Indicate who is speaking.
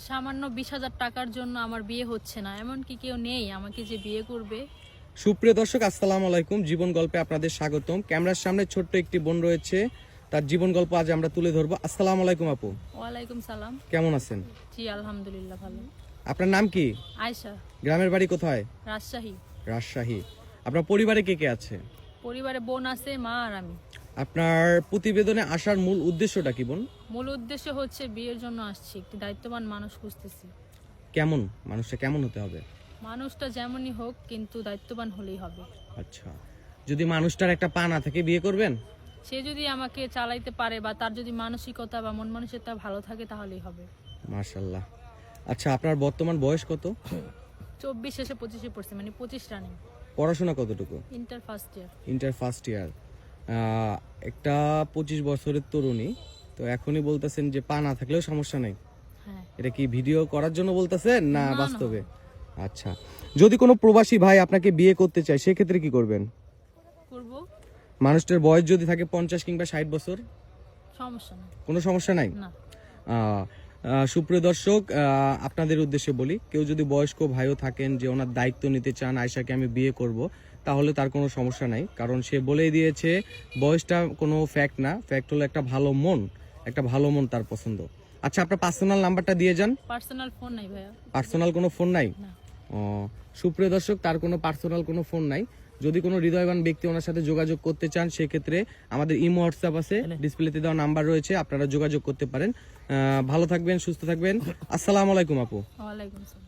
Speaker 1: সামান্য 20,000 টাকার জন্য আমার বিয়ে হচ্ছে না, এমন কি কেউ নেই আমাকে যে বিয়ে করবে?
Speaker 2: সুপ্রিয় দর্শক, আসসালামু আলাইকুম। জীবন গল্পে আপনাদের স্বাগতম। ক্যামেরার সামনে ছোট্ট একটি বোন রয়েছে, তার জীবন গল্প আজ আমরা তুলে ধরবো। আসসালামু আলাইকুম আপু।
Speaker 1: ওয়ালাইকুম সালাম।
Speaker 2: কেমন আছেন?
Speaker 1: জি আলহামদুলিল্লাহ ভালো।
Speaker 2: আপনার নাম কি?
Speaker 1: আয়েশা।
Speaker 2: গ্রামের বাড়ি কোথায়?
Speaker 1: রাজশাহী।
Speaker 2: রাজশাহী। আপনার পরিবারে কে কে আছে?
Speaker 1: পরিবারে বোন আছে, মা আর আমি।
Speaker 2: আপনার প্রতিবেদনে আসার মূল উদ্দেশ্যটা কি বোন?
Speaker 1: মূল উদ্দেশ্য হচ্ছে বিয়ের জন্য আসছি, একটি দায়িত্ববান মানুষ খুঁজতেছি।
Speaker 2: কেমন মানুষটা কেমন হতে হবে?
Speaker 1: মানুষটা যেমনই হোক কিন্তু দায়িত্ববান হলেই হবে।
Speaker 2: আচ্ছা, যদি মানুষটার একটা পা না থাকে বিয়ে করবেন?
Speaker 1: সে যদি আমাকে চালাইতে পারে বা তার যদি মানসিকতা বা মন মানসিকতা ভালো থাকে তাহলেই হবে।
Speaker 2: মাশাআল্লাহ। আচ্ছা, আপনার বর্তমান বয়স কত?
Speaker 1: 24 শেষে 25-এ পড়ছে, মানে 25 রানিং।
Speaker 2: পড়াশোনা কতটুকু?
Speaker 1: Inter first year.
Speaker 2: Inter first year. একটা 25 বছরের তরুণী, তো এখনই বলতেছেন যে পা না থাকলেও সমস্যা নেই।
Speaker 1: হ্যাঁ।
Speaker 2: এটা কি ভিডিও করার জন্য বলতেছেন না
Speaker 1: না, না।
Speaker 2: বাস্তবে? আচ্ছা, যদি কোনো প্রবাসী ভাই আপনাকে বিয়ে করতে চায় সেক্ষেত্রে কি করবেন?
Speaker 1: করব।
Speaker 2: মানুষটার বয়স যদি থাকে 50 কিংবা 60 বছর,
Speaker 1: সমস্যা নেই।
Speaker 2: কোনো সমস্যা নাই?
Speaker 1: না।
Speaker 2: সুপ্রিয় দর্শক, আপনাদের উদ্দেশ্যে বলি, কেউ যদি বয়স্ক ভাইও থাকেন যে ওনার দায়িত্ব নিতে চান, আয়েশাকে আমি বিয়ে করব, তাহলে তার কোনো সমস্যা নাই। কারণ সে বলেই দিয়েছে বয়সটা কোনো ফ্যাক্ট না, ফ্যাক্ট হলো একটা ভালো মন তার পছন্দ। আচ্ছা, আপনার পার্সোনাল নাম্বারটা দিয়ে যান।
Speaker 1: পার্সোনাল ফোন নাই ভাইয়া।
Speaker 2: পার্সোনাল কোনো ফোন নাই?
Speaker 1: না।
Speaker 2: ও, সুপ্রিয় দর্শক, তার কোনো পার্সোনাল কোনো ফোন নাই। যদি কোনো হৃদয়বান ব্যক্তি ওনার সাথে যোগাযোগ করতে চান সেক্ষেত্রে আমাদের ইমো হোয়াটসঅ্যাপ আছে, ডিসপ্লেতে দেওয়া নাম্বার রয়েছে, আপনারা যোগাযোগ করতে পারেন। ভালো থাকবেন, সুস্থ থাকবেন। আসসালামু আলাইকুম আপু।
Speaker 1: ওয়ালাইকুম আসসালাম।